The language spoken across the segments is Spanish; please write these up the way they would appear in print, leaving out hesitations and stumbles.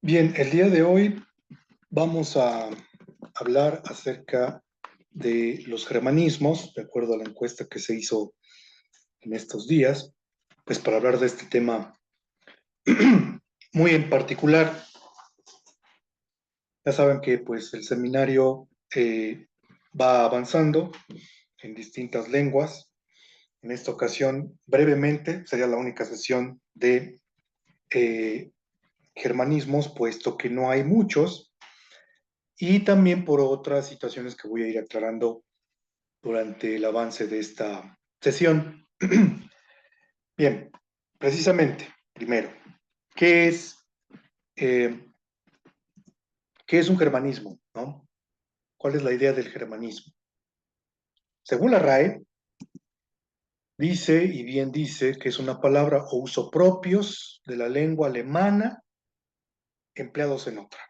Bien, el día de hoy vamos a hablar acerca de los germanismos, de acuerdo a la encuesta que se hizo en estos días, pues para hablar de este tema muy en particular. Ya saben que pues el seminario va avanzando en distintas lenguas. En esta ocasión, brevemente, sería la única sesión de eh, germanismos, puesto que no hay muchos, y también por otras situaciones que voy a ir aclarando durante el avance de esta sesión. Bien, precisamente, primero, ¿qué es, eh, ¿qué es un germanismo? ¿No? ¿Cuál es la idea del germanismo? Según la RAE, dice, y bien dice, que es una palabra o uso propios de la lengua alemana empleados en otra.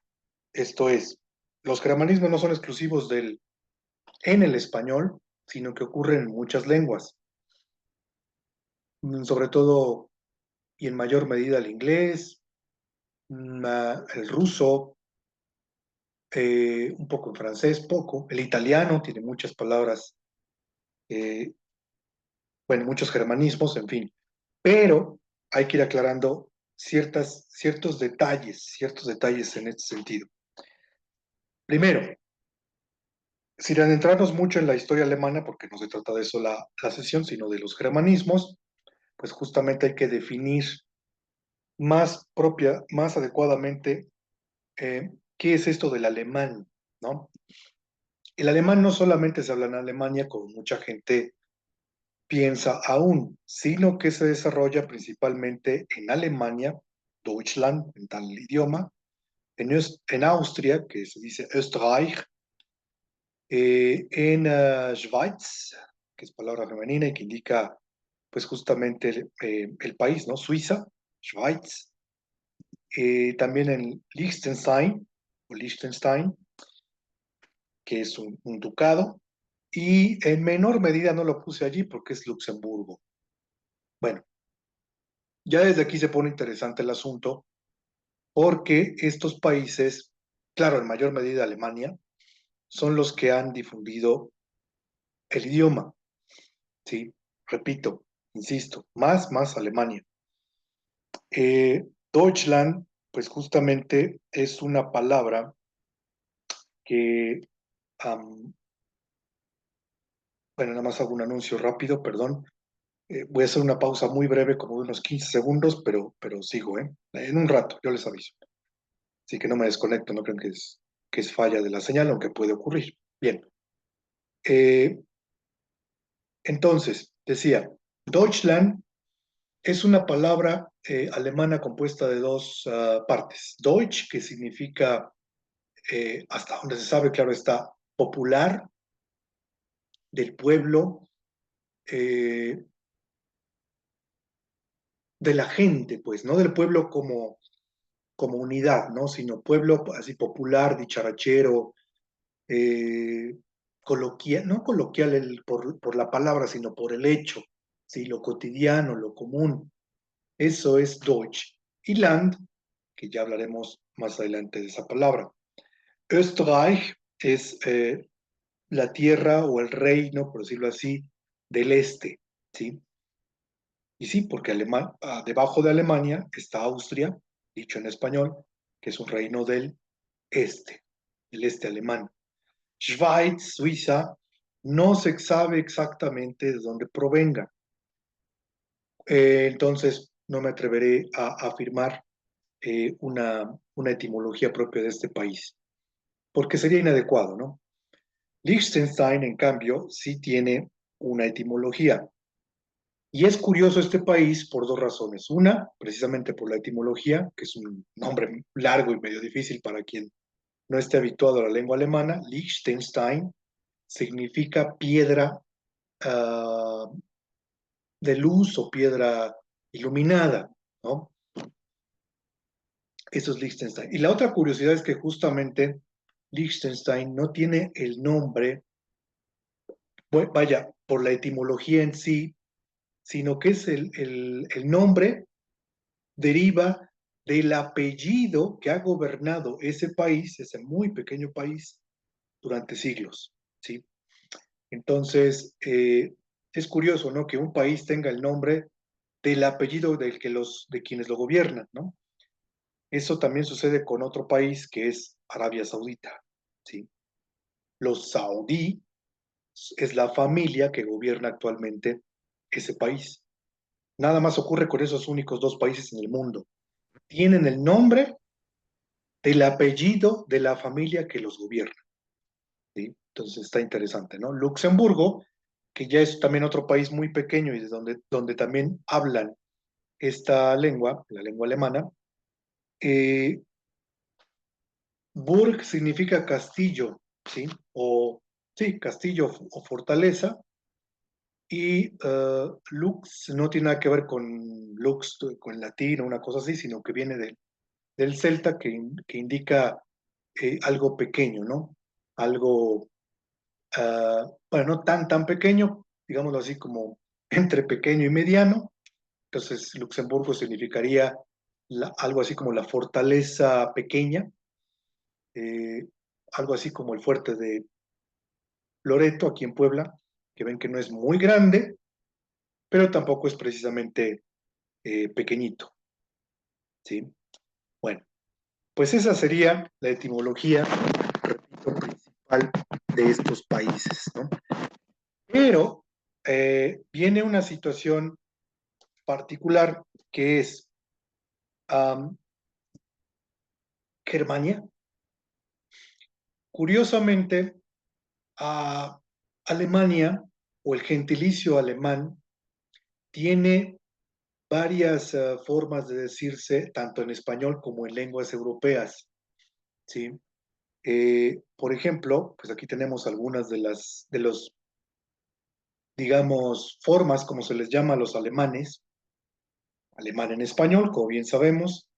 Esto es, los germanismos no son exclusivos en el español, sino que ocurren en muchas lenguas, sobre todo y en mayor medida el inglés, el ruso, un poco en francés, poco. El italiano tiene muchas palabras, eh, bueno, muchos germanismos, en fin. Pero hay que ir aclarando ciertos detalles en este sentido. Primero, sin adentrarnos mucho en la historia alemana, porque no se trata de eso la sesión, sino de los germanismos, pues justamente hay que definir más adecuadamente qué es esto del alemán, ¿no? El alemán no solamente se habla en Alemania, como mucha gente piensa aún, sino que se desarrolla principalmente en Alemania, Deutschland, en tal idioma, en Austria, que se dice Österreich, en Schweiz, que es palabra femenina y que indica pues justamente el país, ¿no? Suiza, Schweiz, también en Liechtenstein, o Liechtenstein, que es un ducado, y en menor medida no lo puse allí porque es Luxemburgo. Bueno, ya desde aquí se pone interesante el asunto porque estos países, claro, en mayor medida Alemania, son los que han difundido el idioma, ¿sí? Repito, insisto, más Alemania. Deutschland, pues justamente es una palabra que, um, bueno, nada más hago un anuncio rápido, perdón. Voy a hacer una pausa muy breve, como de unos 15 segundos, pero sigo, ¿eh? En un rato, yo les aviso. Así que no me desconecto, no creo que es falla de la señal, aunque puede ocurrir. Bien, eh, entonces, decía, Deutschland es una palabra alemana compuesta de dos partes. Deutsch, que significa, hasta donde se sabe, claro está, popular, del pueblo, eh, de la gente, pues, no del pueblo como unidad, ¿no? Sino pueblo así popular, dicharachero, eh, coloquial, no coloquial por la palabra, sino por el hecho, ¿sí? Lo cotidiano, lo común. Eso es Deutsch. Y Land, que ya hablaremos más adelante de esa palabra. Österreich es la tierra o el reino, por decirlo así, del este, ¿sí? Y sí, porque debajo de Alemania está Austria, dicho en español, que es un reino del este, el este alemán. Schweiz, Suiza, no se sabe exactamente de dónde provenga. Entonces, no me atreveré a afirmar una etimología propia de este país, porque sería inadecuado, ¿no? Liechtenstein, en cambio, sí tiene una etimología. Y es curioso este país por dos razones. Una, precisamente por la etimología, que es un nombre largo y medio difícil para quien no esté habituado a la lengua alemana. Liechtenstein significa piedra de luz o piedra iluminada, ¿no? Eso es Liechtenstein. Y la otra curiosidad es que justamente Liechtenstein no tiene el nombre, vaya, por la etimología en sí, sino que es el nombre deriva del apellido que ha gobernado ese país, ese muy pequeño país, durante siglos, ¿sí? Entonces, es curioso, ¿no? Que un país tenga el nombre del apellido de quienes lo gobiernan, ¿no? Eso también sucede con otro país que es Arabia Saudita, ¿sí? Los saudí es la familia que gobierna actualmente ese país. Nada más ocurre con esos únicos dos países en el mundo. Tienen el nombre del apellido de la familia que los gobierna, ¿sí? Entonces está interesante, ¿no? Luxemburgo, que ya es también otro país muy pequeño y donde también hablan esta lengua, la lengua alemana. eh, Burg significa castillo, ¿sí? O, sí, castillo o fortaleza. Y Lux no tiene nada que ver con Lux, con latín o una cosa así, sino que viene del celta que indica algo pequeño, ¿no? Algo, bueno, no tan pequeño, digámoslo así como entre pequeño y mediano. Entonces, Luxemburgo significaría algo así como la fortaleza pequeña, eh, algo así como el fuerte de Loreto, aquí en Puebla, que ven que no es muy grande, pero tampoco es precisamente pequeñito, ¿sí? Bueno, pues esa sería la etimología, repito, principal de estos países, ¿no? Pero viene una situación particular que es um, Germania. Curiosamente, a Alemania o el gentilicio alemán tiene varias formas de decirse, tanto en español como en lenguas europeas, ¿sí? Por ejemplo, pues aquí tenemos algunas de los, digamos, formas como se les llama a los alemanes. Alemán en español, como bien sabemos,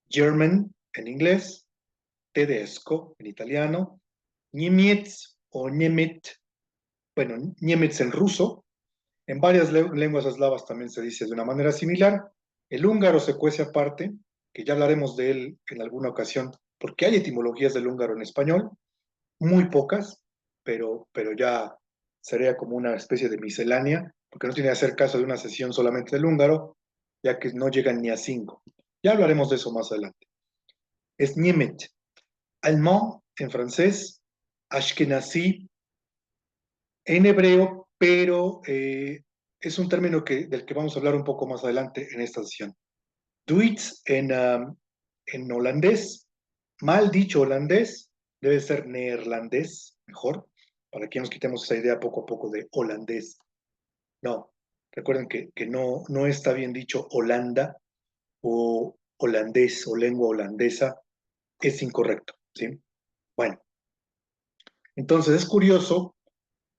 German en inglés, tedesco en italiano, Niemiec o Niemet, bueno, Niemetz en ruso. En varias lenguas eslavas también se dice de una manera similar. El húngaro se cuece aparte, que ya hablaremos de él en alguna ocasión, porque hay etimologías del húngaro en español, muy pocas, pero ya sería como una especie de miscelánea, porque no tiene que hacer caso de una sesión solamente del húngaro, ya que no llegan ni a cinco. Ya hablaremos de eso más adelante. Es Niemet, Allemand en francés, Ashkenazi en hebreo, pero es un término del que vamos a hablar un poco más adelante en esta sesión. Duits en holandés, mal dicho holandés, debe ser neerlandés, mejor, para que nos quitemos esa idea poco a poco de holandés. No, recuerden que no está bien dicho Holanda o holandés o lengua holandesa, es incorrecto, ¿sí? Bueno, entonces es curioso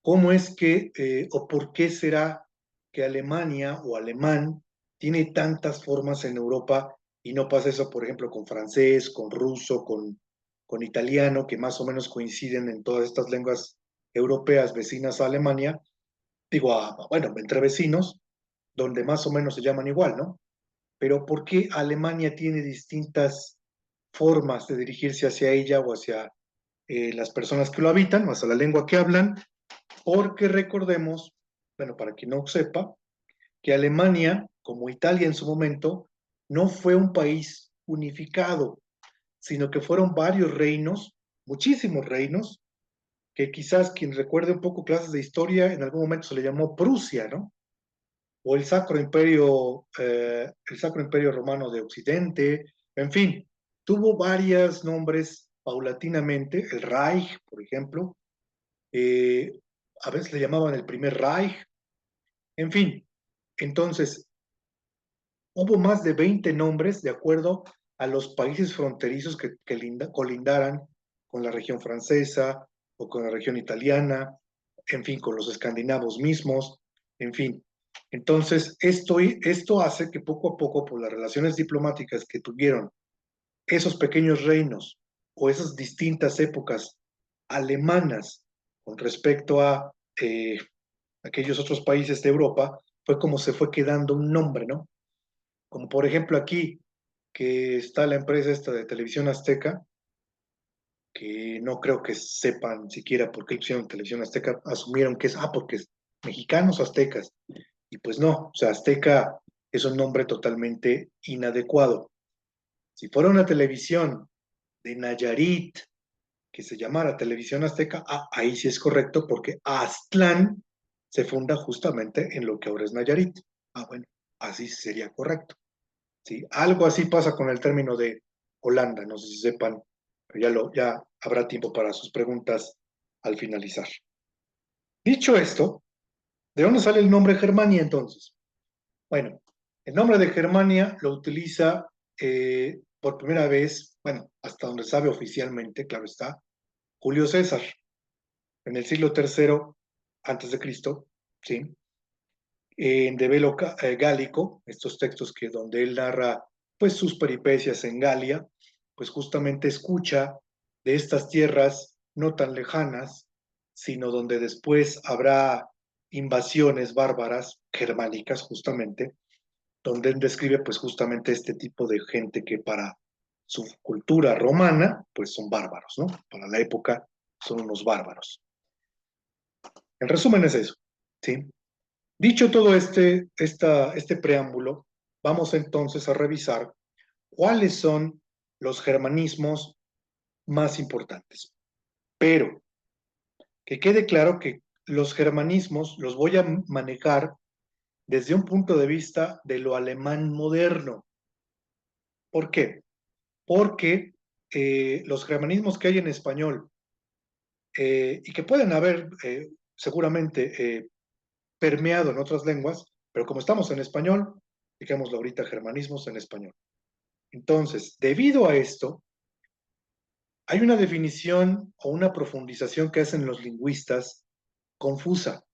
cómo es que o por qué será que Alemania o alemán tiene tantas formas en Europa y no pasa eso, por ejemplo, con francés, con ruso, con italiano, que más o menos coinciden en todas estas lenguas europeas vecinas a Alemania, digo, bueno, entre vecinos, donde más o menos se llaman igual, ¿no? Pero ¿por qué Alemania tiene distintas formas de dirigirse hacia ella o hacia las personas que lo habitan o hacia la lengua que hablan? Porque recordemos, bueno, para quien no sepa, que Alemania, como Italia en su momento, no fue un país unificado, sino que fueron varios reinos, muchísimos reinos, que quizás quien recuerde un poco clases de historia, en algún momento se le llamó Prusia, ¿no? O el Sacro Imperio Romano de Occidente, en fin, tuvo varios nombres paulatinamente, el Reich, por ejemplo, eh, a veces le llamaban el primer Reich, en fin, entonces hubo más de 20 nombres de acuerdo a los países fronterizos que colindaran con la región francesa o con la región italiana, en fin, con los escandinavos mismos, en fin. Entonces, esto hace que poco a poco, por las relaciones diplomáticas que tuvieron esos pequeños reinos o esas distintas épocas alemanas con respecto a aquellos otros países de Europa, fue como se fue quedando un nombre, ¿no? Como por ejemplo aquí, que está la empresa esta de Televisión Azteca, que no creo que sepan siquiera por qué le pusieron Televisión Azteca, asumieron que es, porque es mexicanos aztecas, y pues no, o sea, Azteca es un nombre totalmente inadecuado. Si fuera una televisión de Nayarit, que se llamara Televisión Azteca, ahí sí es correcto, porque Aztlán se funda justamente en lo que ahora es Nayarit. Bueno, así sería correcto. ¿Sí? Algo así pasa con el término de Holanda, no sé si sepan, pero ya habrá tiempo para sus preguntas al finalizar. Dicho esto, ¿de dónde sale el nombre Germania entonces? Bueno, el nombre de Germania lo utiliza por primera vez, bueno, hasta donde sabe oficialmente, claro está, Julio César, en el siglo III antes de Cristo, ¿sí? En De Velo Gálico, estos textos que donde él narra pues sus peripecias en Galia, pues justamente escucha de estas tierras no tan lejanas, sino donde después habrá invasiones bárbaras germánicas justamente, donde él describe pues justamente este tipo de gente que para su cultura romana pues son bárbaros, ¿no? Para la época son unos bárbaros. En resumen es eso, ¿sí? Dicho todo este preámbulo, vamos entonces a revisar cuáles son los germanismos más importantes. Pero que quede claro que los germanismos los voy a manejar desde un punto de vista de lo alemán moderno. ¿Por qué? Porque los germanismos que hay en español y que pueden haber seguramente permeado en otras lenguas, pero como estamos en español, digámoslo ahorita germanismos en español. Entonces, debido a esto, hay una definición o una profundización que hacen los lingüistas confusa,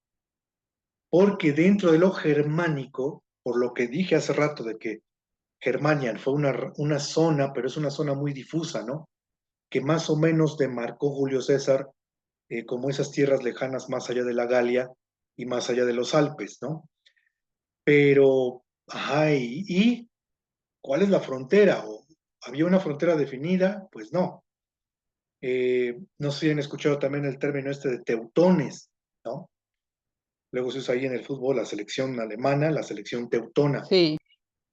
porque dentro de lo germánico, por lo que dije hace rato de que Germania fue una zona, pero es una zona muy difusa, ¿no? Que más o menos demarcó Julio César como esas tierras lejanas más allá de la Galia y más allá de los Alpes, ¿no? Pero, ajá, ¿y cuál es la frontera? ¿O había una frontera definida? Pues no. No sé si han escuchado también el término este de teutones, ¿no? Luego se usa ahí en el fútbol la selección alemana, la selección teutona. Sí,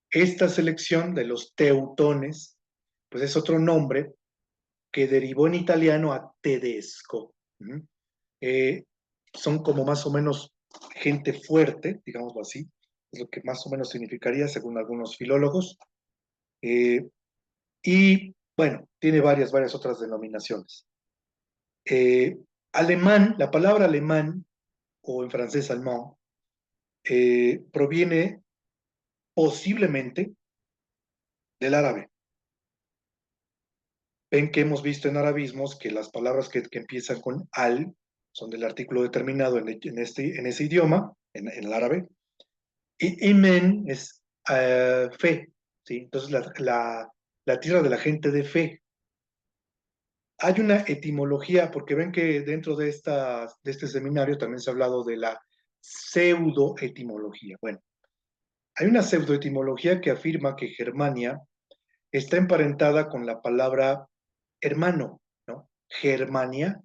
Esta selección de los teutones, pues es otro nombre que derivó en italiano a tedesco. ¿Mm? Eh, Son como más o menos gente fuerte, digámoslo así, es lo que más o menos significaría según algunos filólogos. Eh, y bueno, tiene varias otras denominaciones. Eh, Alemán, la palabra alemán, o en francés allemand, proviene posiblemente del árabe. Ven que hemos visto en arabismos que las palabras que empiezan con al son del artículo determinado en ese idioma, en el árabe, y imen es fe, ¿sí? Entonces la tierra de la gente de fe. Hay una etimología, porque ven que dentro de este seminario también se ha hablado de la pseudoetimología. Bueno, hay una pseudoetimología que afirma que Germania está emparentada con la palabra hermano, ¿no? Germania,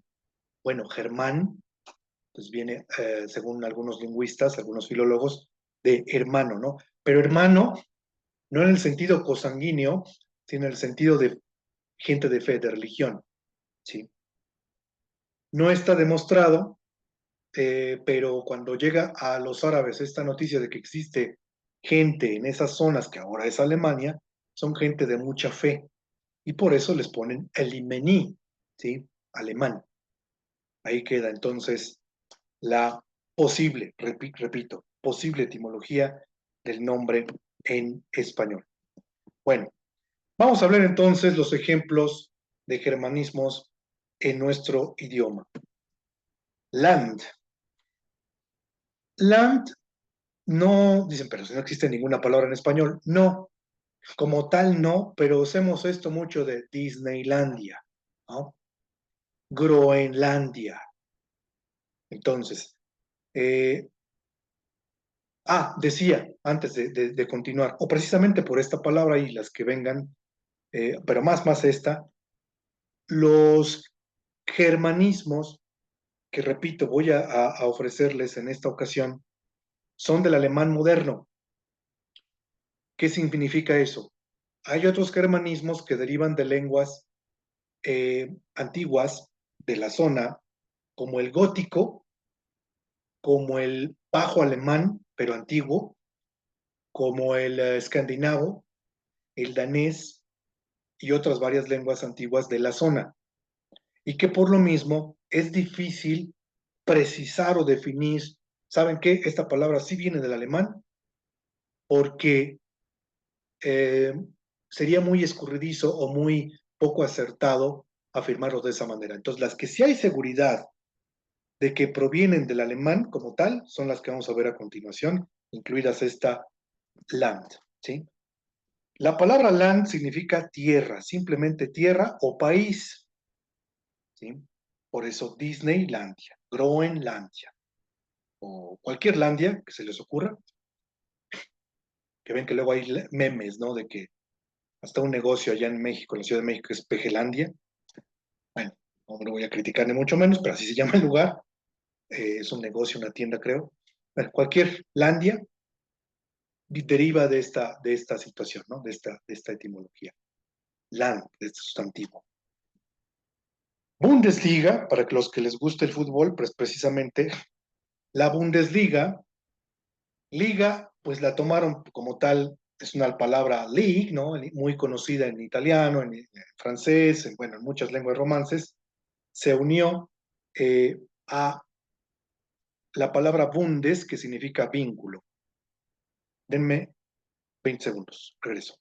bueno, Germán, pues viene, según algunos lingüistas, algunos filólogos, de hermano, ¿no? Pero hermano, no en el sentido cosanguíneo, sino en el sentido de gente de fe, de religión, ¿sí? No está demostrado, pero cuando llega a los árabes esta noticia de que existe gente en esas zonas que ahora es Alemania, son gente de mucha fe y por eso les ponen el imení, ¿sí? Alemán. Ahí queda entonces la posible, repito, posible etimología del nombre en español. Bueno, vamos a ver entonces los ejemplos de germanismos en nuestro idioma. Land. Land no, dicen, pero si no existe ninguna palabra en español. No, como tal no, pero usemos esto mucho de Disneylandia, ¿no? Groenlandia. Entonces, eh, Decía, antes de continuar, o precisamente por esta palabra y las que vengan, pero más esta, los germanismos que, repito, voy a ofrecerles en esta ocasión, son del alemán moderno. ¿Qué significa eso? Hay otros germanismos que derivan de lenguas antiguas de la zona, como el gótico, como el bajo alemán, pero antiguo, como el escandinavo, el danés y otras varias lenguas antiguas de la zona. Y que por lo mismo es difícil precisar o definir, ¿saben qué? Esta palabra sí viene del alemán, porque eh, sería muy escurridizo o muy poco acertado afirmarlo de esa manera. Entonces, las que sí hay seguridad de que provienen del alemán como tal son las que vamos a ver a continuación, incluidas esta Land, ¿sí? La palabra land significa tierra, simplemente tierra o país, ¿sí? Por eso Disneylandia, Groenlandia o cualquier landia que se les ocurra, que ven que luego hay memes, ¿no? De que hasta un negocio allá en México, en la Ciudad de México, es Pejelandia. Bueno, no me lo voy a criticar ni mucho menos, pero así se llama el lugar. Es un negocio, una tienda, creo. Bueno, cualquier landia deriva de esta situación, ¿no? De esta etimología. Land, de este sustantivo. Bundesliga, para que los que les guste el fútbol, pues precisamente la Bundesliga, liga, pues la tomaron como tal, es una palabra league, ¿no? Muy conocida en italiano, en francés, bueno, en muchas lenguas romances, se unió a la palabra bundes, que significa vínculo. Denme 20 segundos, regreso.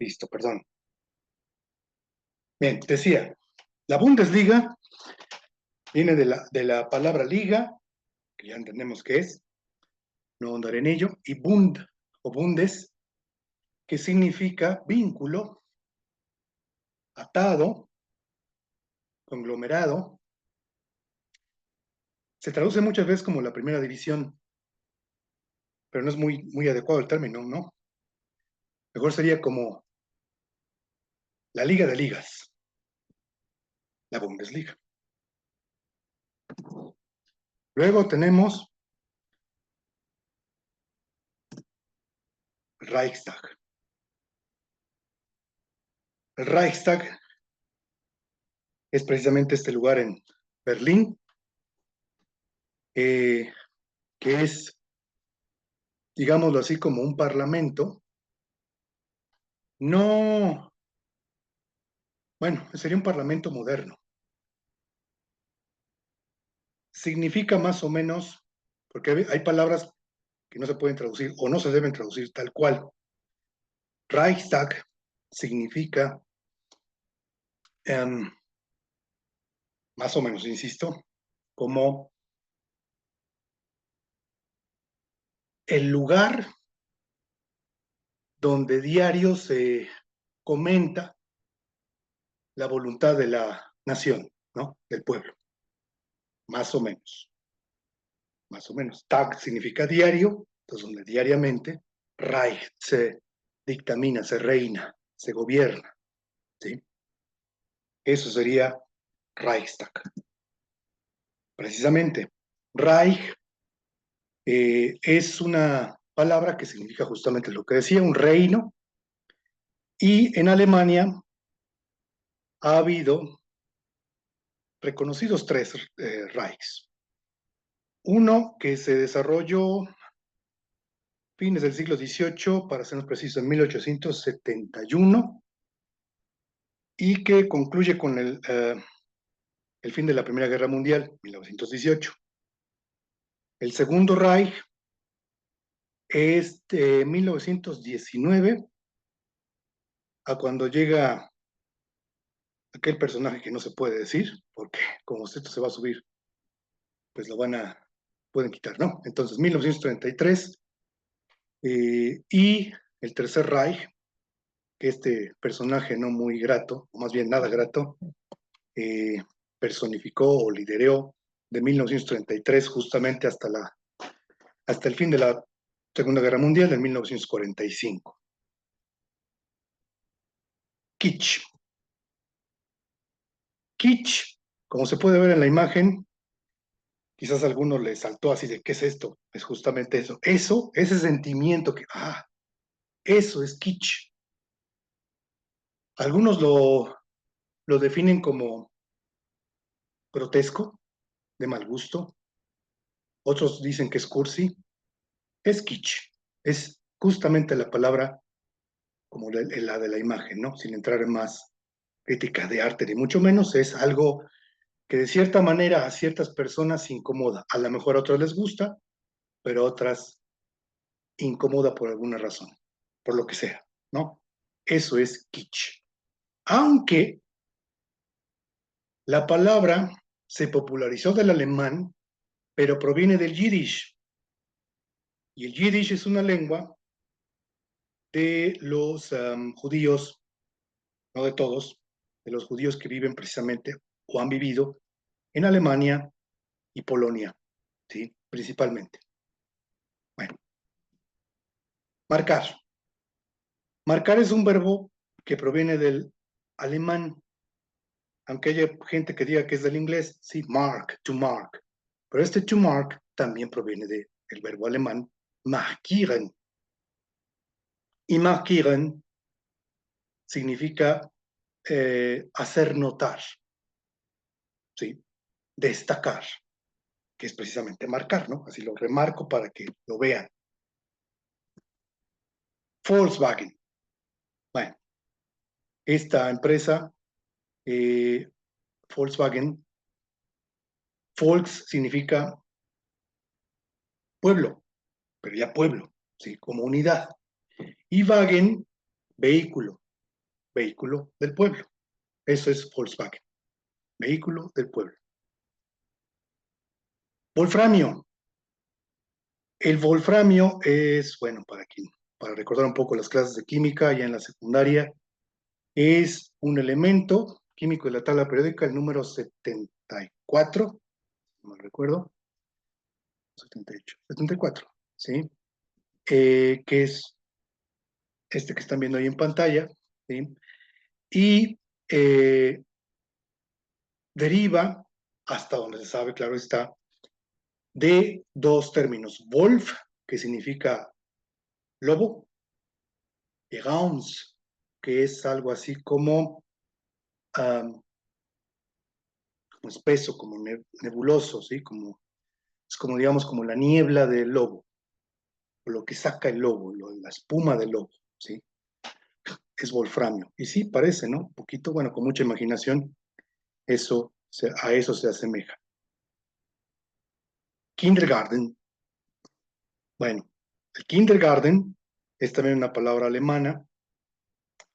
Listo, perdón. Bien, decía, la Bundesliga viene de la palabra liga, que ya entendemos qué es, no andaré en ello, y Bund o Bundes, que significa vínculo, atado, conglomerado. Se traduce muchas veces como la primera división, pero no es muy adecuado el término, ¿no? Mejor sería como la liga de ligas, la Bundesliga. Luego tenemos Reichstag. El Reichstag es precisamente este lugar en Berlín, que es, digámoslo así, como un parlamento. No, bueno, sería un parlamento moderno. Significa más o menos, porque hay palabras que no se pueden traducir o no se deben traducir tal cual. Reichstag significa, um, más o menos, insisto, como el lugar donde diario se comenta la voluntad de la nación, ¿no? Del pueblo. más o menos, más o menos. Tag significa diario, entonces donde diariamente, Reich se dictamina, se reina, se gobierna, ¿sí? Eso sería Reichstag. Precisamente, Reich es una palabra que significa justamente lo que decía, un reino, y en Alemania ha habido reconocidos tres Reichs. Uno que se desarrolló fines del siglo XVIII, para ser más preciso, en 1871, y que concluye con el fin de la Primera Guerra Mundial, 1918. El segundo Reich es de 1919 a cuando llega aquel personaje que no se puede decir, porque como esto se va a subir, pues pueden quitar, ¿no? Entonces, 1933, y el tercer Reich, que este personaje no muy grato, o más bien nada grato, eh, personificó o lideró de 1933 justamente hasta el fin de la Segunda Guerra Mundial, en 1945. Kitsch. Kitsch, como se puede ver en la imagen, quizás a alguno le saltó así de, ¿qué es esto? Es justamente eso. Eso, ese sentimiento eso es kitsch. Algunos lo definen como grotesco, de mal gusto. Otros dicen que es cursi. Es kitsch. Es justamente la palabra como la de la imagen, ¿no? Sin entrar en más crítica de arte, ni mucho menos. Es algo que de cierta manera a ciertas personas incomoda. A lo mejor a otras les gusta, pero a otras incomoda por alguna razón, por lo que sea, ¿no? Eso es kitsch. Aunque la palabra se popularizó del alemán, pero proviene del yiddish. Y el yiddish es una lengua de los judíos, no de todos, de los judíos que viven precisamente o han vivido en Alemania y Polonia, ¿sí? Principalmente. Bueno, marcar. Marcar es un verbo que proviene del alemán, aunque haya gente que diga que es del inglés, sí, mark, to mark. Pero este to mark también proviene del verbo alemán markieren. Y markieren significa hacer notar, ¿sí? Destacar, que es precisamente marcar, ¿no? Así lo remarco para que lo vean. Volkswagen. Bueno, esta empresa, Volkswagen, Volks significa pueblo, pero ya pueblo, ¿sí? Como unidad. Y Wagen, vehículo, vehículo del pueblo. Eso es Volkswagen, vehículo del pueblo. Wolframio. El wolframio es, bueno, para recordar un poco las clases de química ya en la secundaria, es un elemento químico de la tabla periódica, el número 74, no me recuerdo, 78, 74, ¿sí? Que es este que están viendo ahí en pantalla, ¿sí? Y deriva, hasta donde se sabe, claro está, de dos términos. Wolf, que significa lobo, y Gauns, que es algo así um, como espeso, como nebuloso, ¿sí? Es como, digamos, como la niebla del lobo, o lo que saca el lobo, la espuma del lobo, ¿sí? Es wolframio. Y sí, parece, ¿no? Un poquito, bueno, con mucha imaginación, a eso se asemeja. Kindergarten. Bueno, el kindergarten es también una palabra alemana.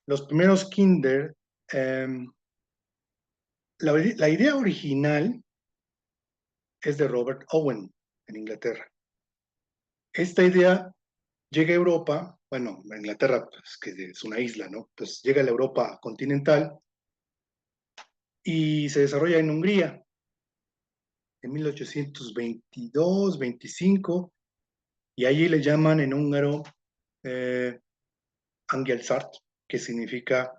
Los primeros kinder, la idea original es de Robert Owen, en Inglaterra. Esta idea llega a Europa, bueno, Inglaterra, pues, que es una isla, ¿no? Pues llega a la Europa continental y se desarrolla en Hungría. en 1822, 25, y allí le llaman en húngaro Angelsart, que significa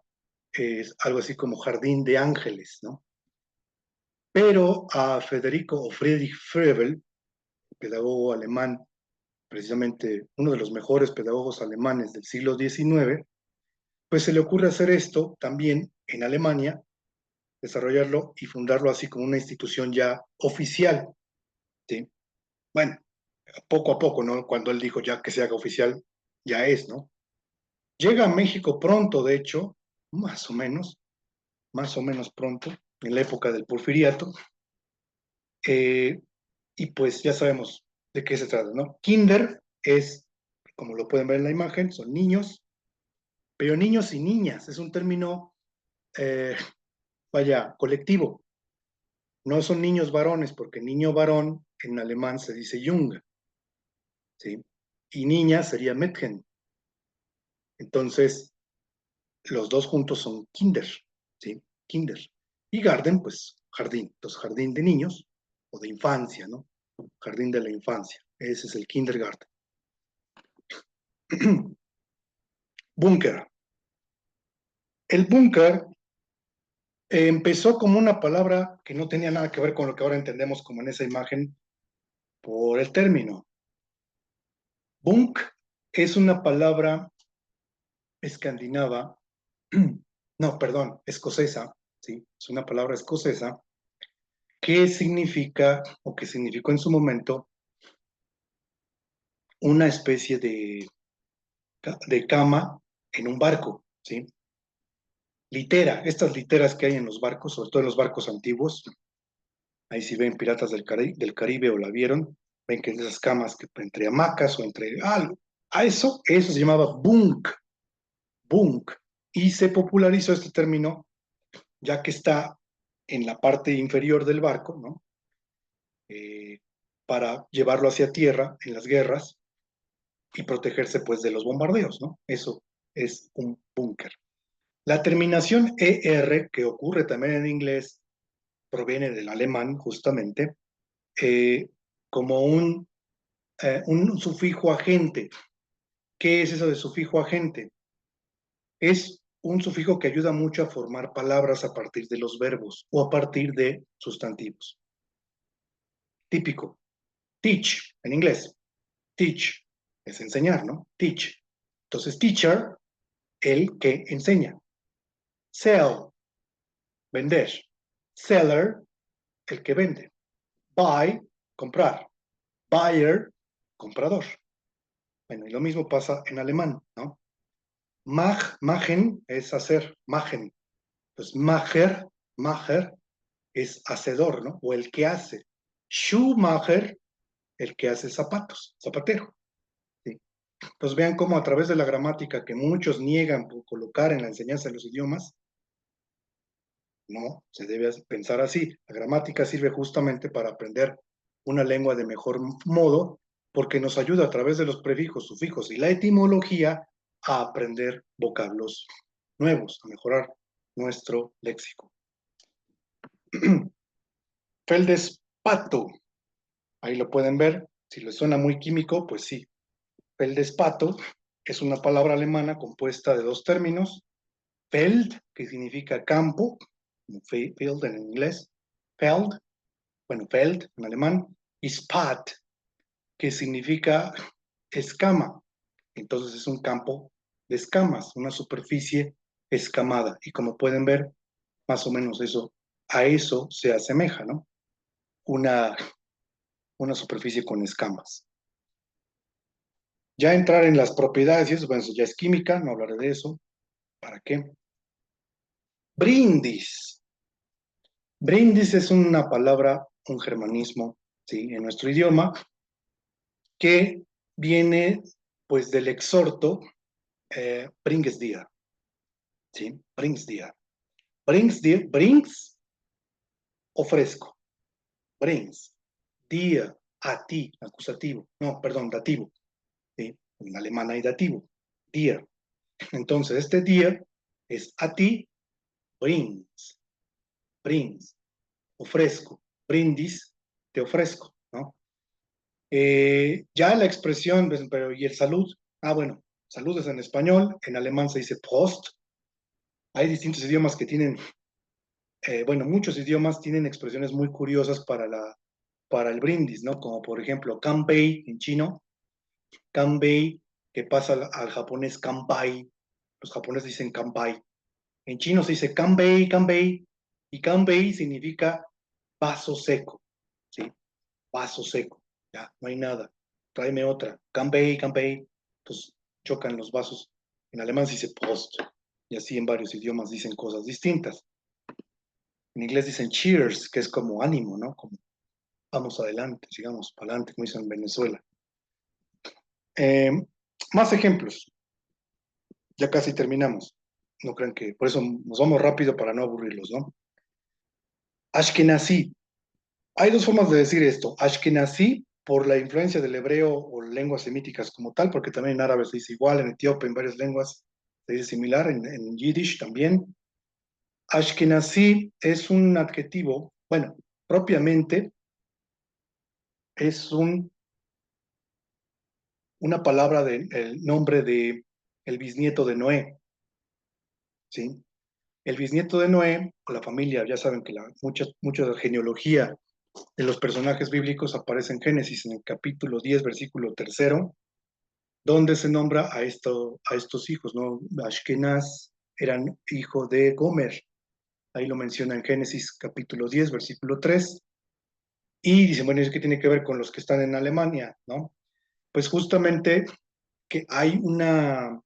algo así como jardín de ángeles, ¿no? Pero a Federico o Friedrich Froebel, pedagogo alemán, precisamente uno de los mejores pedagogos alemanes del siglo XIX, pues se le ocurre hacer esto también en Alemania, desarrollarlo y fundarlo así como una institución ya oficial, ¿sí? Bueno, poco a poco, ¿no? Cuando él dijo ya que se haga oficial, ya es, ¿no? Llega a México pronto, de hecho, más o menos pronto, en la época del Porfiriato, eh, y pues ya sabemos de qué se trata, ¿no? Kinder es, como lo pueden ver en la imagen, son niños, pero niños y niñas, es un término, eh, vaya, colectivo. No son niños varones, porque niño varón en alemán se dice Junge, ¿sí? Y niña sería Mädchen. Entonces, los dos juntos son Kinder, ¿sí? Kinder. Y Garden, pues jardín. Entonces, jardín de niños o de infancia, ¿no? Jardín de la infancia. Ese es el kindergarten. Búnker. El búnker empezó como una palabra que no tenía nada que ver con lo que ahora entendemos como en esa imagen por el término. Bunk es una palabra escandinava, no, perdón, escocesa, ¿sí? Es una palabra escocesa que significa, o que significó en su momento, una especie de cama en un barco, ¿sí? Litera, estas literas que hay en los barcos, sobre todo en los barcos antiguos, ahí si ven Piratas del Caribe o la vieron, ven que esas camas que entre hamacas o entre algo, a eso se llamaba bunk, y se popularizó este término ya que está en la parte inferior del barco, ¿no? Para llevarlo hacia tierra en las guerras y protegerse pues de los bombardeos, ¿no? Eso es un búnker. La terminación ER, que ocurre también en inglés, proviene del alemán justamente, eh, como un sufijo agente. ¿Qué es eso de sufijo agente? Es un sufijo que ayuda mucho a formar palabras a partir de los verbos o a partir de sustantivos. Típico. Teach, en inglés. Teach es enseñar, ¿no? Teach. Entonces, teacher, el que enseña. Sell, vender. Seller, el que vende. Buy, comprar. Buyer, comprador. Bueno, y lo mismo pasa en alemán, ¿no? Machen es hacer, machen. Pues macher es hacedor, ¿no? O el que hace. Schuhmacher, el que hace zapatos, zapatero. ¿Sí? Entonces vean cómo a través de la gramática que muchos niegan por colocar en la enseñanza de los idiomas, no, se debe pensar así. La gramática sirve justamente para aprender una lengua de mejor modo porque nos ayuda a través de los prefijos, sufijos y la etimología a aprender vocablos nuevos, a mejorar nuestro léxico. Feldespato, ahí lo pueden ver. Si les suena muy químico, pues sí. Feldespato es una palabra alemana compuesta de dos términos. Feld, que significa campo, field en inglés, Feld, bueno, Feld en alemán, y Spat, que significa escama. Entonces es un campo de escamas, una superficie escamada. Y como pueden ver, más o menos a eso se asemeja, ¿no? Una, una superficie con escamas. Ya entrar en las propiedades, y eso, bueno, eso ya es química, no hablaré de eso. ¿Para qué? Brindis. Brindis es una palabra, un germanismo, ¿sí? En nuestro idioma, que viene pues del exhorto Bringes dir, ¿sí? Brings dir. Brings dir, brings, ofrezco. Brings, dir, a ti, acusativo. No, perdón, dativo. ¿Sí? En alemán hay dativo. Dir. Entonces, este dir es a ti, brings, brings, ofrezco. Brindis te ofrezco, ¿no? Ya la expresión, pues, pero ¿y el salud? Ah, bueno, salud es en español, en alemán se dice Prost. Hay distintos idiomas que tienen, bueno, muchos idiomas tienen expresiones muy curiosas para el brindis, ¿no? Como por ejemplo, kanpei en chino, kanbei, que pasa al japonés kanpai. Los japoneses dicen kanpai. En chino se dice kanbei, kanbei, y kanbei significa vaso seco, ¿sí? Vaso seco, ya, no hay nada. Tráeme otra. Kanbei, kanbei. Pues chocan los vasos. En alemán se dice Prost. Y así en varios idiomas dicen cosas distintas. En inglés dicen cheers, que es como ánimo, ¿no? Como vamos adelante, sigamos para adelante, como dicen en Venezuela. Eh, Más ejemplos, ya casi terminamos. No crean que, por eso nos vamos rápido para no aburrirlos, ¿no? Ashkenazi. Hay dos formas de decir esto. Ashkenazi, por la influencia del hebreo o lenguas semíticas como tal, porque también en árabe se dice igual, en etíope, en varias lenguas se dice similar, en yiddish también. Ashkenazi es un adjetivo, bueno, propiamente es una palabra del nombre de el bisnieto de Noé, ¿sí? El bisnieto de Noé, o la familia, ya saben que mucha de la genealogía de los personajes bíblicos aparece en Génesis, en el capítulo 10, versículo tercero, donde se nombra a estos hijos, ¿no? Ashkenaz eran hijo de Gomer, ahí lo menciona en Génesis capítulo 10, versículo 3, y dice, bueno, ¿es que tiene que ver con los que están en Alemania, ¿no? Pues justamente que hay una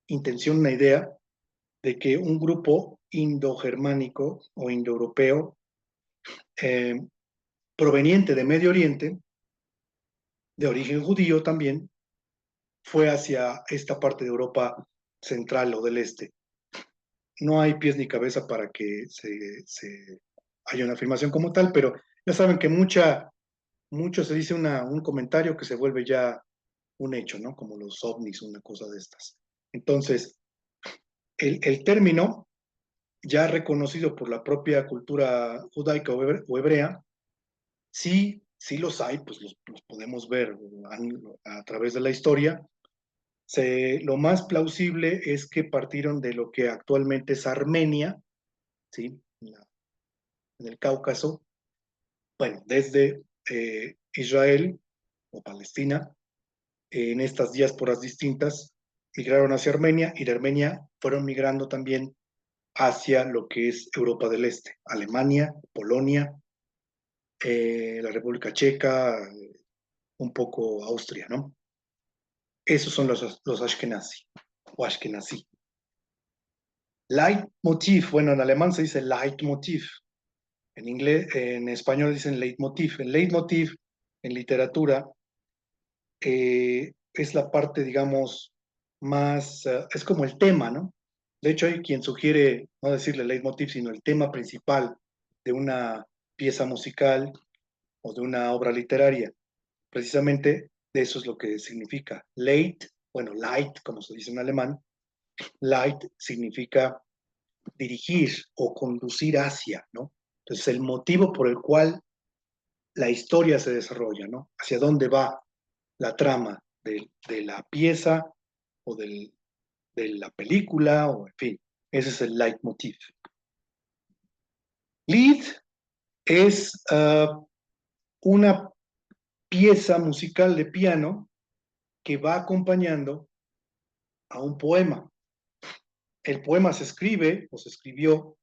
intención, una idea de que un grupo indogermánico o indoeuropeo eh, proveniente de Medio Oriente, de origen judío también, fue hacia esta parte de Europa central o del este. No hay pies ni cabeza para que haya una afirmación como tal, pero ya saben que mucho se dice un comentario que se vuelve ya un hecho, ¿no? Como los ovnis, una cosa de estas. Entonces, el término, ya reconocido por la propia cultura judaica o hebrea, sí los hay, pues los podemos ver a través de la historia. Lo más plausible es que partieron de lo que actualmente es Armenia, ¿sí? En el Cáucaso, bueno, desde Israel o Palestina, en estas diásporas distintas, migraron hacia Armenia y de Armenia fueron migrando también hacia lo que es Europa del Este, Alemania, Polonia, la República Checa, un poco Austria, ¿no? Esos son los Ashkenazi o Ashkenazi. Leitmotiv, bueno, en alemán se dice Leitmotiv, en inglés, en español dicen leitmotiv. El leitmotiv en literatura es la parte, digamos, más, es como el tema, ¿no? De hecho, hay quien sugiere no decirle leitmotiv, sino el tema principal de una pieza musical o de una obra literaria. Precisamente de eso es lo que significa. Leit, bueno, Leit, como se dice en alemán, Leit significa dirigir o conducir hacia, ¿no? Entonces, el motivo por el cual la historia se desarrolla, ¿no? Hacia dónde va la trama de la pieza o de la película, o en fin, ese es el leitmotiv. Lied es una pieza musical de piano que va acompañando a un poema. El poema se escribe o se escribió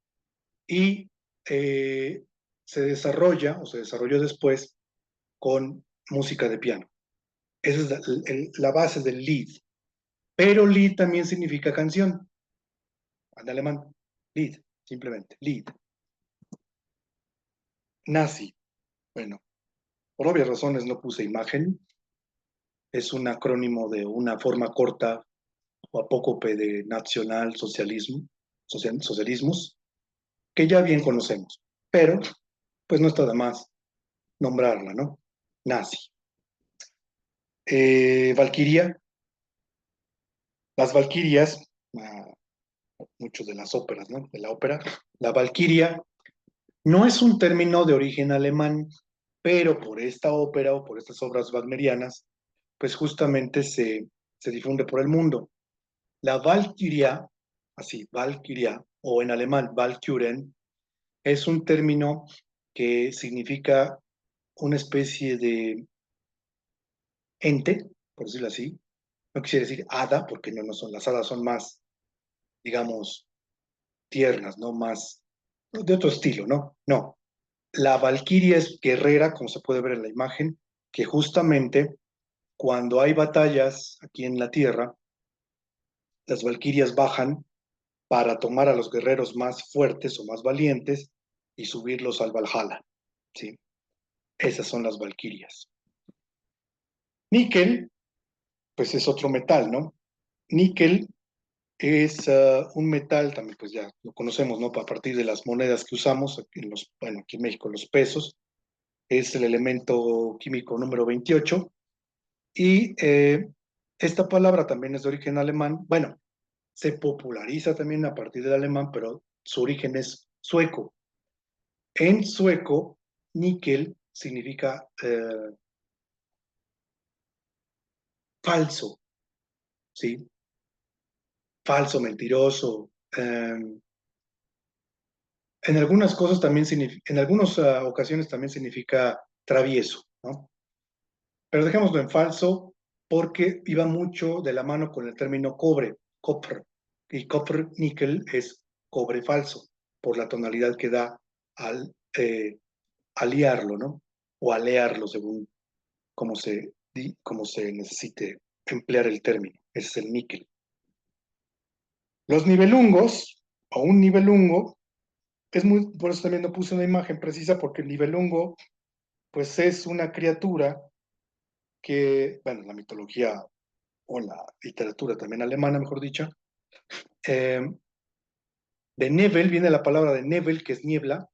y eh, se desarrolla o se desarrolló después con música de piano. Esa es la base del Lied. Pero Lied también significa canción. En alemán, Lied, simplemente, Lied. Nazi. Bueno, por obvias razones no puse imagen. Es un acrónimo de una forma corta o apócope de nacional socialismo, socialismos, que ya bien conocemos. Pero, pues no está de más nombrarla, ¿no? Nazi. Valquiria. Las Valquirias, mucho de las óperas, ¿no? De la ópera. La valquiria no es un término de origen alemán, pero por esta ópera o por estas obras wagnerianas, pues justamente se difunde por el mundo. La valquiria, así, valquiria, o en alemán Walküren, es un término que significa una especie de ente, por decirlo así. No quisiera decir hada, porque no son, las hadas son más, digamos, tiernas, ¿no? Más de otro estilo, ¿no? No. La valquiria es guerrera, como se puede ver en la imagen, que justamente cuando hay batallas aquí en la tierra, las valquirias bajan para tomar a los guerreros más fuertes o más valientes y subirlos al Valhalla, ¿sí? Esas son las valquirias. Níquel, pues es otro metal, ¿no? Níquel es un metal, también pues ya lo conocemos, ¿no? A partir de las monedas que usamos, aquí bueno, aquí en México los pesos, es el elemento químico número 28. Y esta palabra también es de origen alemán. Bueno, se populariza también a partir del alemán, pero su origen es sueco. En sueco, níquel significa falso, ¿sí? Falso, mentiroso. En algunas cosas también significa, en algunas ocasiones también significa travieso, ¿no? Pero dejémoslo en falso porque iba mucho de la mano con el término cobre, copper. Y copper níquel es cobre falso, por la tonalidad que da al aliarlo, ¿no? O alearlo, según cómo se necesite emplear el término. Ese es el níquel. Los nivelungos, o un nivelungo, por eso también no puse una imagen precisa, porque el nivelungo, pues es una criatura que, bueno, la mitología o la literatura también alemana, mejor dicho, eh, de Nebel viene la palabra de Nebel, que es niebla,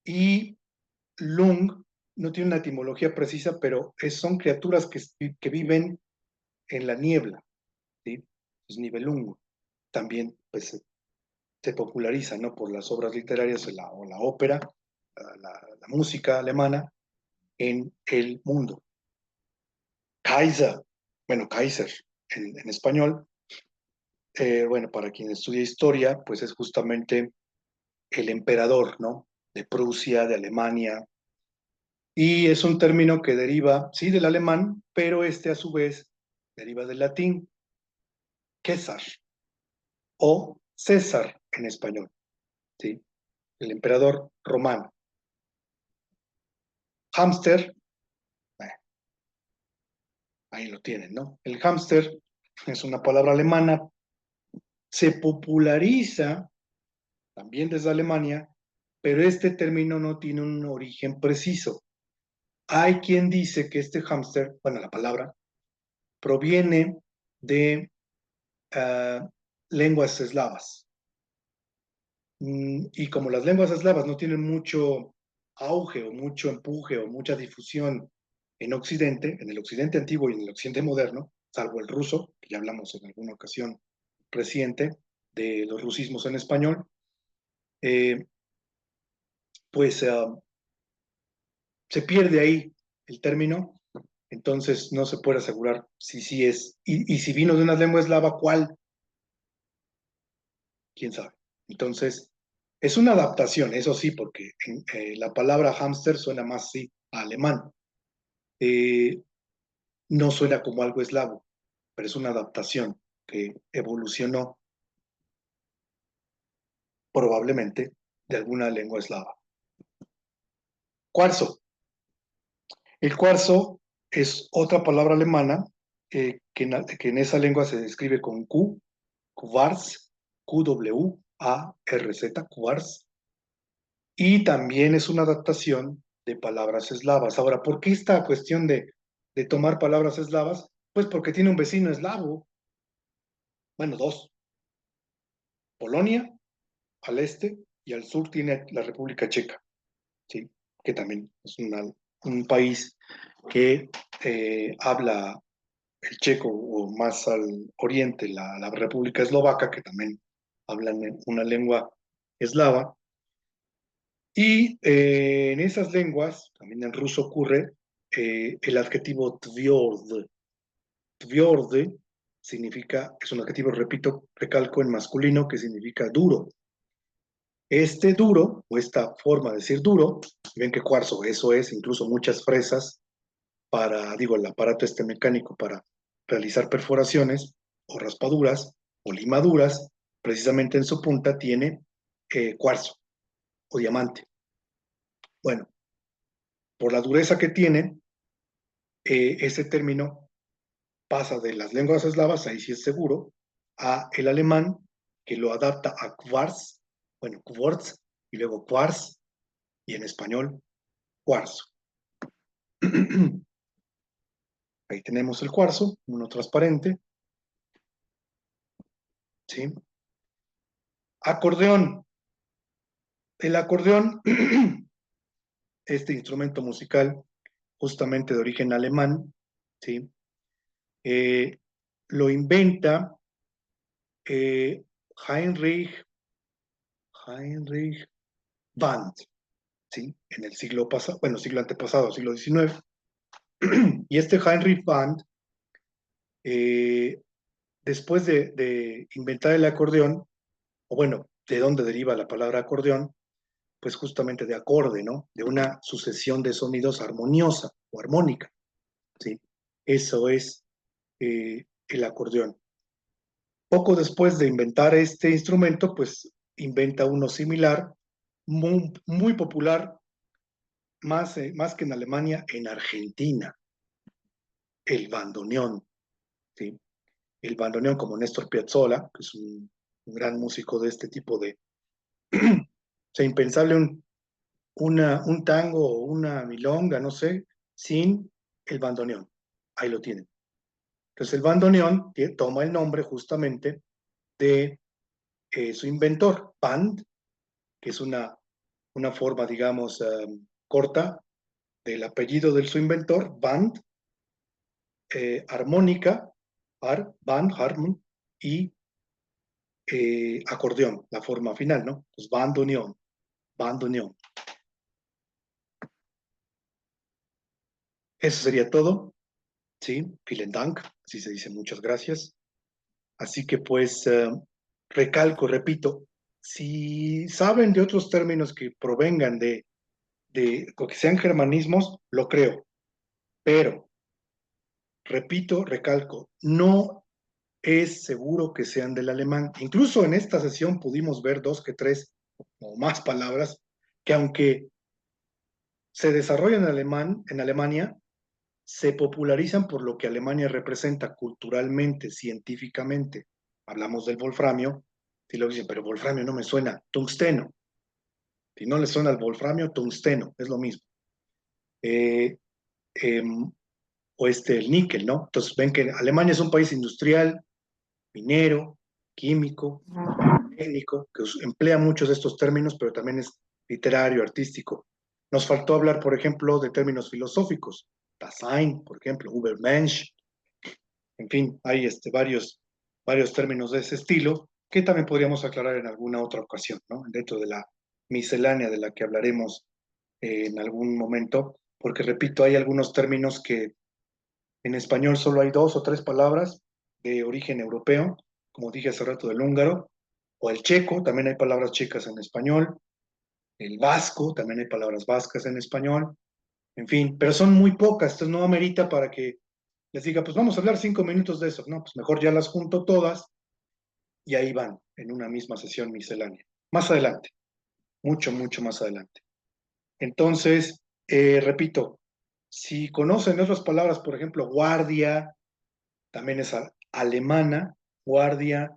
y Lung no tiene una etimología precisa, pero son criaturas que viven en la niebla, ¿sí? Es nivelungo. También pues, se populariza, ¿no? Por las obras literarias o la ópera, la música alemana en el mundo. Kaiser, bueno, Kaiser en español, bueno, para quien estudia historia, pues es justamente el emperador, ¿no? De Prusia, de Alemania, y es un término que deriva, sí, del alemán, pero este a su vez deriva del latín, César o César en español, ¿sí? El emperador romano. Hámster, ahí lo tienen, ¿no? El hámster es una palabra alemana, se populariza también desde Alemania, pero este término no tiene un origen preciso. Hay quien dice que este hámster, bueno, la palabra, proviene de lenguas eslavas. Y como las lenguas eslavas no tienen mucho auge o mucho empuje o mucha difusión en Occidente, en el Occidente antiguo y en el Occidente moderno, salvo el ruso, que ya hablamos en alguna ocasión reciente de los rusismos en español, eh, pues se pierde ahí el término, entonces no se puede asegurar si sí es, y si vino de una lengua eslava, ¿cuál? ¿Quién sabe? Entonces, es una adaptación, eso sí, porque la palabra hámster suena más sí, a alemán. Eh, no suena como algo eslavo, pero es una adaptación que evolucionó probablemente de alguna lengua eslava. Cuarzo. El cuarzo es otra palabra alemana que en esa lengua se describe con Q, Quarz, Qwarz, Quarz, y también es una adaptación de palabras eslavas. Ahora, ¿por qué esta cuestión de tomar palabras eslavas? Pues porque tiene un vecino eslavo, bueno, dos, Polonia al este y al sur tiene la República Checa, ¿sí? Que también es un país que habla el checo o más al oriente, la República Eslovaca, que también hablan una lengua eslava. Y en esas lenguas, también en ruso ocurre el adjetivo tviord. Tviord significa, es un adjetivo, repito, recalco en masculino, que significa duro. Este duro, o esta forma de decir duro, ven que cuarzo, eso es, incluso muchas fresas para, digo, el aparato este mecánico para realizar perforaciones o raspaduras o limaduras, precisamente en su punta tiene cuarzo o diamante. Bueno, por la dureza que tiene, ese término pasa de las lenguas eslavas, ahí sí es seguro, a el alemán, que lo adapta a quartz, bueno, quartz, y luego quartz, y en español, cuarzo. Ahí tenemos el cuarzo, uno transparente, ¿sí? Acordeón. El acordeón, este instrumento musical, justamente de origen alemán, ¿sí? Eh, lo inventa eh, Heinrich, Heinrich Band, ¿sí? En el siglo pasado, bueno, siglo antepasado, siglo XIX. Y este Heinrich Band, eh, después de inventar el acordeón, o bueno, de dónde deriva la palabra acordeón, pues justamente de acorde, ¿no? De una sucesión de sonidos armoniosa o armónica, ¿sí? Eso es el acordeón. Poco después de inventar este instrumento, pues inventa uno similar, muy popular, más que en Alemania, en Argentina, el bandoneón, ¿sí? El bandoneón como Néstor Piazzolla, que es un gran músico de este tipo de... O sea, impensable un tango o una milonga, no sé, sin el bandoneón. Ahí lo tienen. Entonces el bandoneón toma el nombre justamente de su inventor, Band, que es una forma, digamos, corta del apellido de su inventor, Band, armónica, band, harmon, y acordeón, la forma final, ¿no? Pues bandoneón, bandoneón. Eso sería todo, ¿sí? Vielen Dank, así se dice, muchas gracias. Así que pues recalco, repito, si saben de otros términos que provengan o que sean germanismos, lo creo, pero repito, recalco, no es seguro que sean del alemán. Incluso en esta sesión pudimos ver dos que tres o más palabras que aunque se desarrollan en alemán, en Alemania, se popularizan por lo que Alemania representa culturalmente, científicamente. Hablamos del wolframio, y luego dicen, pero wolframio no me suena, tungsteno. Si no le suena al wolframio, tungsteno, es lo mismo. Eh, eh, o el níquel, ¿no? Entonces ven que Alemania es un país industrial, minero, químico, técnico, que emplea muchos de estos términos, pero también es literario, artístico. Nos faltó hablar, por ejemplo, de términos filosóficos. Dasein, por ejemplo, Übermensch, en fin, hay varios términos de ese estilo que también podríamos aclarar en alguna otra ocasión, ¿no? Dentro de la miscelánea de la que hablaremos en algún momento, porque repito, hay algunos términos que en español solo hay dos o tres palabras de origen europeo, como dije hace rato del húngaro, o el checo, también hay palabras checas en español, el vasco, también hay palabras vascas en español, en fin, pero son muy pocas, entonces no amerita para que les diga, pues vamos a hablar 5 minutos de eso, no, pues mejor ya las junto todas y ahí van, en una misma sesión miscelánea. Más adelante, mucho más adelante. Entonces, repito, si conocen otras palabras, por ejemplo, guardia, también es alemana, guardia,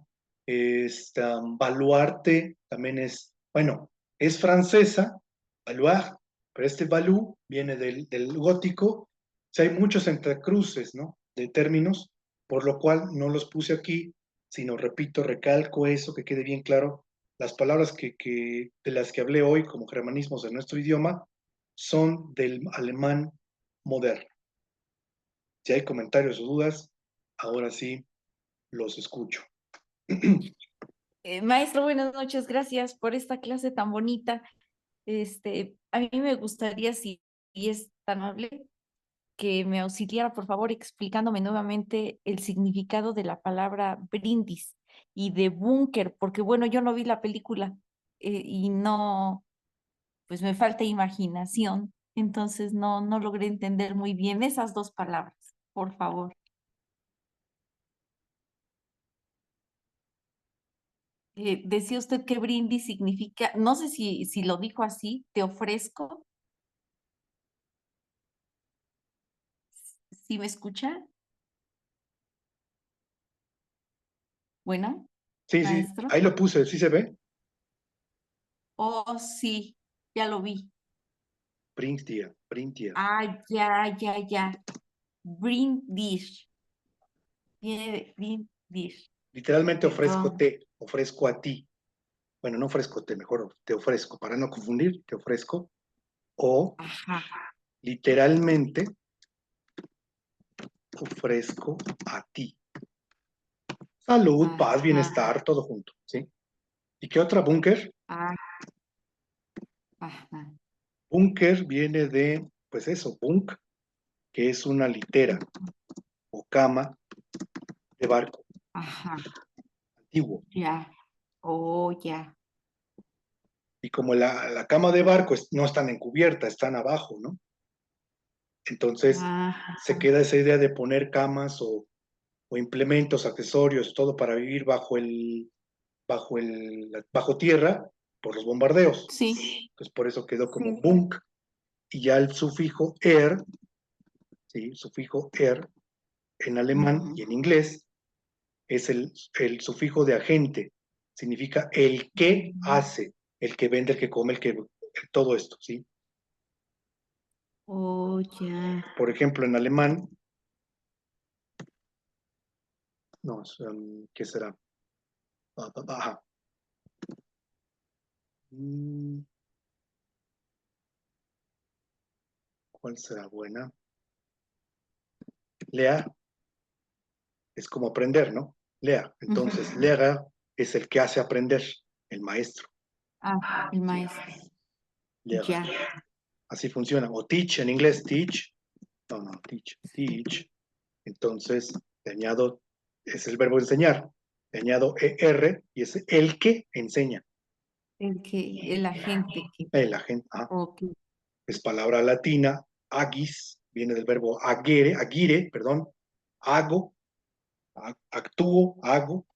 baluarte, también es, bueno, es francesa, baluard, pero este balú viene del gótico, o sea, hay muchos entrecruces, ¿no? De términos, por lo cual no los puse aquí, sino repito, recalco eso, que quede bien claro, las palabras de las que hablé hoy como germanismos de nuestro idioma son del alemán moderno. Si hay comentarios o dudas, Ahora sí, los escucho. Maestro, buenas noches, gracias por esta clase tan bonita. A mí me gustaría, si es tan amable, que me auxiliara, por favor, explicándome nuevamente el significado de la palabra brindis y de búnker, porque bueno, yo no vi la película y no, pues me falta imaginación, entonces no logré entender muy bien esas dos palabras, por favor. Decía usted que brindis significa, no sé si lo dijo así, te ofrezco. ¿Sí me escucha? Bueno, Sí, sí, maestro. ahí lo puse, ¿sí se ve? Oh, sí, ya lo vi. Brindia, Brindia. Ah, ya. Brindis. Viene de brindis. Literalmente Perdón. ofrezco a ti. Bueno, no ofrezco te, mejor te ofrezco, para no confundir, te ofrezco. O Ajá, literalmente ofrezco a ti. Salud, paz, ajá, bienestar, todo junto, ¿sí? ¿Y qué otra búnker? ah, ajá, Búnker viene de, pues eso, bunk, que es una litera o cama de barco ajá, antiguo. ya. Oh, ya. Y como la cama de barco no están en cubierta, están abajo, ¿no? Entonces se Ajá. queda esa idea de poner camas o implementos, accesorios, todo para vivir bajo tierra por los bombardeos. Sí, Entonces por eso quedó como sí. bunk. Y ya el sufijo er, ¿sí? Sufijo er en alemán Ujú. y en inglés es el sufijo de agente. Significa el que hace, el que vende, el que come, todo esto, ¿sí? Oh, ya. Por ejemplo, en alemán, no, ¿qué será? Ajá. Mm, ¿Cuál será buena? Lea es como aprender, ¿no? Lea. Entonces, Ujú. Lehrer es el que hace aprender, el maestro. Ah, el maestro. Lehrer. Ya. Así funciona. O teach en inglés, teach. No, no, teach. Entonces, le añado, es el verbo enseñar. Le añado ER y es el que enseña. El agente que. El agente. Ah, Ok. es palabra latina. Agis, viene del verbo agire, perdón. Hago, actúo, hago,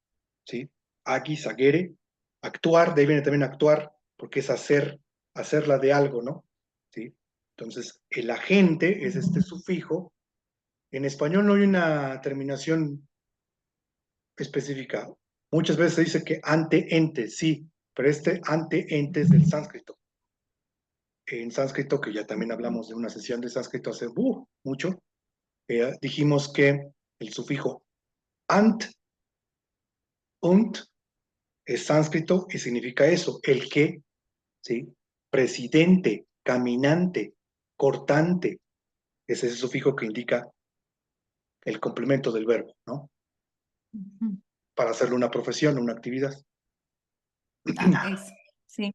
¿sí? Agis, agere. Actuar, de ahí viene también actuar, porque es hacerla de algo, ¿no? ¿Sí? Entonces, el agente es este sufijo. En español no hay una terminación específica. Muchas veces se dice que ante ente, sí, pero este ante ente es del sánscrito. En sánscrito, que ya también hablamos de una sesión de sánscrito hace mucho, dijimos que el sufijo ant, unt, es sánscrito y significa eso, el que, ¿sí? Presidente, caminante, cortante, es ese sufijo que indica el complemento del verbo, ¿no? Ujú. Para hacerle una profesión, una actividad. Ah, eso. Sí.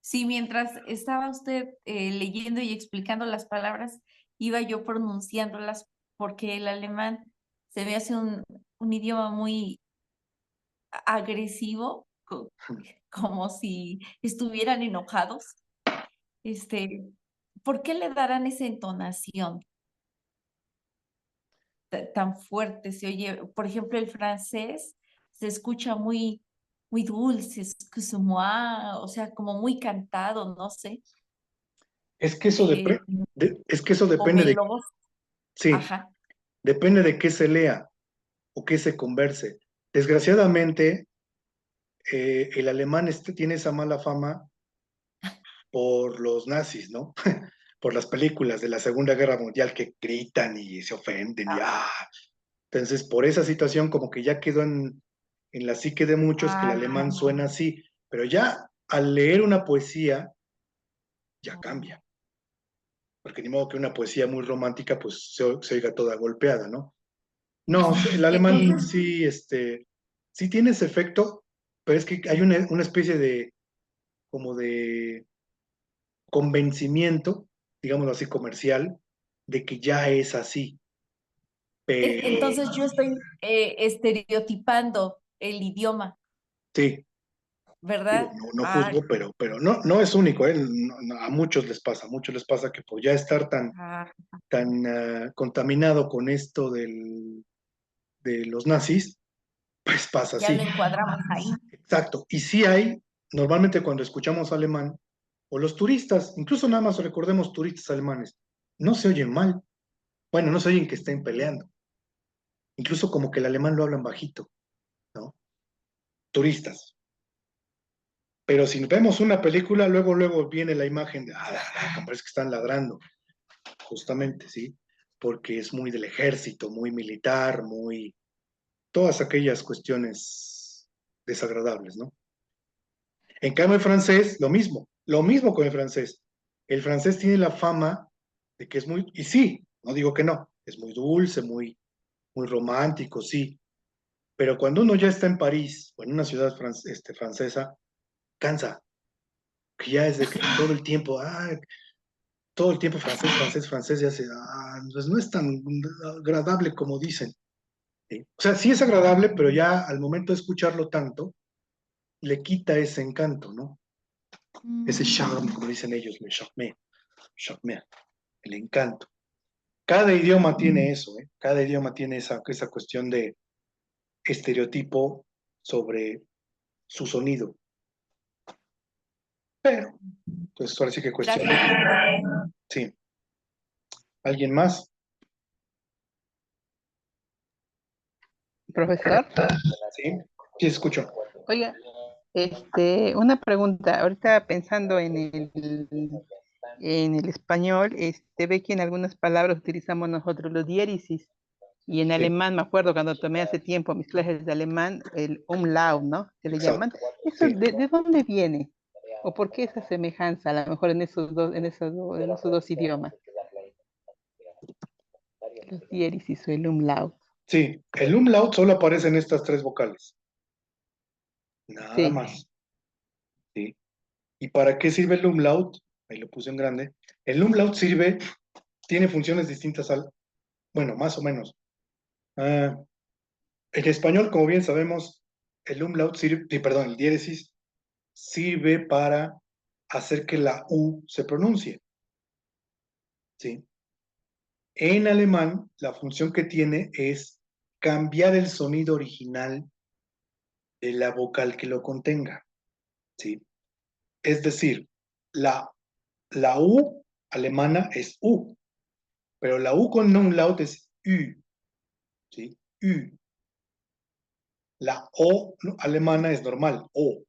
Sí, mientras estaba usted leyendo y explicando las palabras, iba yo pronunciándolas porque el alemán se me hace un idioma muy agresivo, como si estuvieran enojados. Este, ¿Por qué le darán esa entonación tan fuerte? Se oye, por ejemplo, el francés se escucha muy dulce, excuse-moi, o sea, como muy cantado, no sé. Es que eso, Eh, es que eso o depende de, meloso. sí, Ajá. depende de qué se lea o qué se converse. Desgraciadamente, el alemán tiene esa mala fama por los nazis, ¿no? Por las películas de la Segunda Guerra Mundial que gritan y se ofenden y ¡ah! Entonces, por esa situación como que ya quedó en la psique de muchos que el alemán Ajá. suena así, pero ya al leer una poesía ya cambia, porque ni modo que una poesía muy romántica pues se oiga toda golpeada, ¿no? No, el alemán Entonces, sí, sí tiene ese efecto, pero es que hay una especie de, como de convencimiento, digámoslo así, comercial, de que ya es así, pero entonces yo estoy estereotipando el idioma, sí, digo, ¿verdad? no, no Ah, juzgo, pero no, no es único, ¿eh? A muchos les pasa que por ya estar ah, tan contaminado con esto de los nazis, pues pasa ya así. lo encuadramos ahí. Exacto. Y sí hay, normalmente cuando escuchamos alemán, o los turistas, incluso nada más recordemos turistas alemanes, no se oyen mal. Bueno, no se oyen que estén peleando. Incluso como que el alemán lo hablan bajito, ¿no? Turistas. Pero si vemos una película, luego viene la imagen de, parece que están ladrando, justamente, ¿sí? Porque es muy del ejército, muy militar, muy, todas aquellas cuestiones desagradables, ¿no? En cambio, el francés, lo mismo con el francés. El francés tiene la fama de que es muy, y sí, no digo que no, es muy dulce, muy romántico, sí, pero cuando uno ya está en París o en una ciudad francesa, cansa, que ya es de que todo el tiempo francés, francés, francés, ya se, pues no es tan agradable como dicen. ¿Sí? O sea, sí es agradable, pero ya al momento de escucharlo tanto, le quita ese encanto, ¿no? Ese charme, como dicen ellos, le charme, charme, el encanto. Cada idioma tiene eso, ¿eh? Cada idioma tiene esa cuestión de estereotipo sobre su sonido. Pero, pues ahora sí que cuestión. Gracias. Sí. ¿Alguien más? Profesor, Sí. Sí, escucho. oiga, una pregunta. Ahorita pensando en el español, ve que en algunas palabras utilizamos nosotros los diéresis y en Sí, alemán, me acuerdo cuando tomé hace tiempo mis clases de alemán, el umlaut, ¿no? Se le llaman. exacto. ¿Eso Sí. de dónde viene? ¿O por qué esa semejanza, a lo mejor en esos dos idiomas? Los diéresis o el umlaut. Sí, el umlaut solo aparece en estas tres vocales. Nada Sí, más. ¿Sí? ¿Y para qué sirve el umlaut? Ahí lo puse en grande. El umlaut sirve, tiene funciones distintas bueno, más o menos. Ah, en español, como bien sabemos, el umlaut sirve, sí, perdón, el diéresis sirve para hacer que la U se pronuncie. ¿Sí? En alemán, la función que tiene es cambiar el sonido original de la vocal que lo contenga. ¿Sí? Es decir, la, la U alemana es U, pero la U con umlaut es Ü. ¿Sí? Ü. La O alemana es normal, O,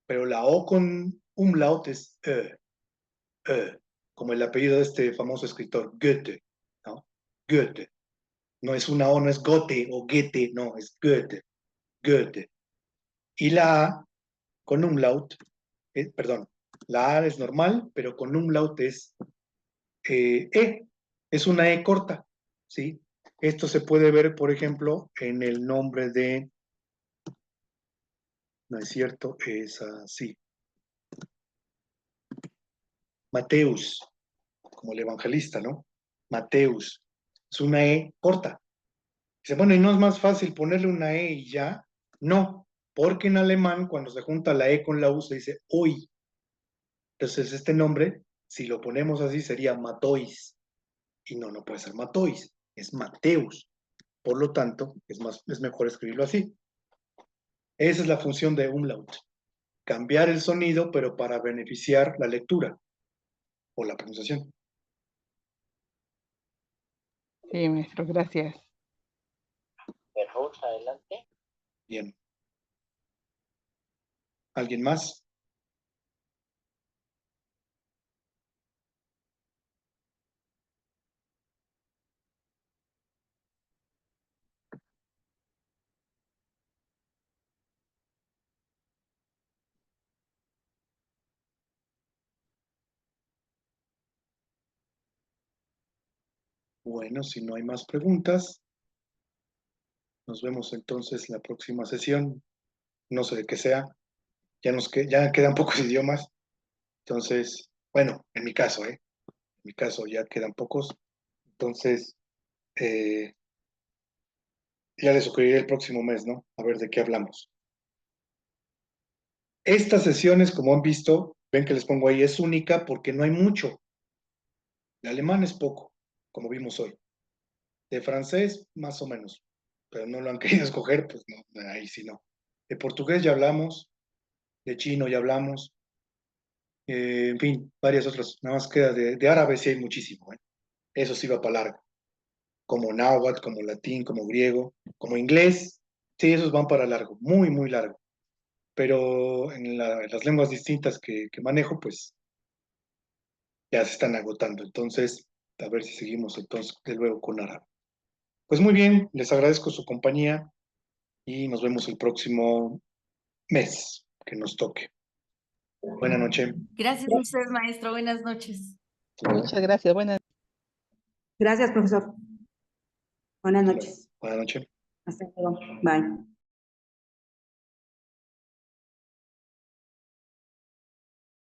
pero la O con umlaut es Ö, como el apellido de este famoso escritor, Goethe, ¿no? Goethe. No es una O, no es Goethe o Goethe, no, es Goethe, Goethe. Y la A con umlaut, perdón, la A es normal, pero con umlaut es es una E corta, ¿sí? Esto se puede ver, por ejemplo, en el nombre de, no es cierto, es así, Mateus, como el evangelista, ¿no? Mateus, es una E corta. Dice, bueno, ¿y no es más fácil ponerle una E y ya? No, porque en alemán, cuando se junta la E con la U, se dice hoy. Entonces, este nombre, si lo ponemos así, sería Matois. Y no, no puede ser Matois, es Mateus. Por lo tanto, es mejor escribirlo así. Esa es la función de umlaut. Cambiar el sonido, pero para beneficiar la lectura o la pronunciación. sí, maestro, gracias. Bien. ¿Alguien más? Bueno, si no hay más preguntas, Nos vemos entonces la próxima sesión. No sé de qué sea. Ya quedan pocos idiomas. Entonces, bueno, en mi caso, En mi caso ya quedan pocos. Entonces, ya les sugeriré el próximo mes, ¿no? A ver de qué hablamos. Estas sesiones, como han visto, ven que les pongo ahí, es única porque no hay mucho. De alemán es poco, como vimos hoy. De francés, más o menos. Pero no lo han querido escoger, pues no, ahí sí no. De portugués ya hablamos, de chino ya hablamos, en fin, varias otras. Nada más queda de árabe, sí hay muchísimo, ¿eh? Eso sí va para largo. Como náhuatl, como latín, como griego, como inglés, sí, esos van para largo, muy, muy largo. Pero en las lenguas distintas que manejo, pues ya se están agotando. Entonces, a ver si seguimos entonces de luego con árabe. Pues muy bien, les agradezco su compañía y nos vemos el próximo mes que nos toque. Buenas noches. Gracias a usted, maestro. Buenas noches. Muchas gracias. Buenas Gracias, profesor. Buenas noches. Buenas noches. Hasta luego. Bye.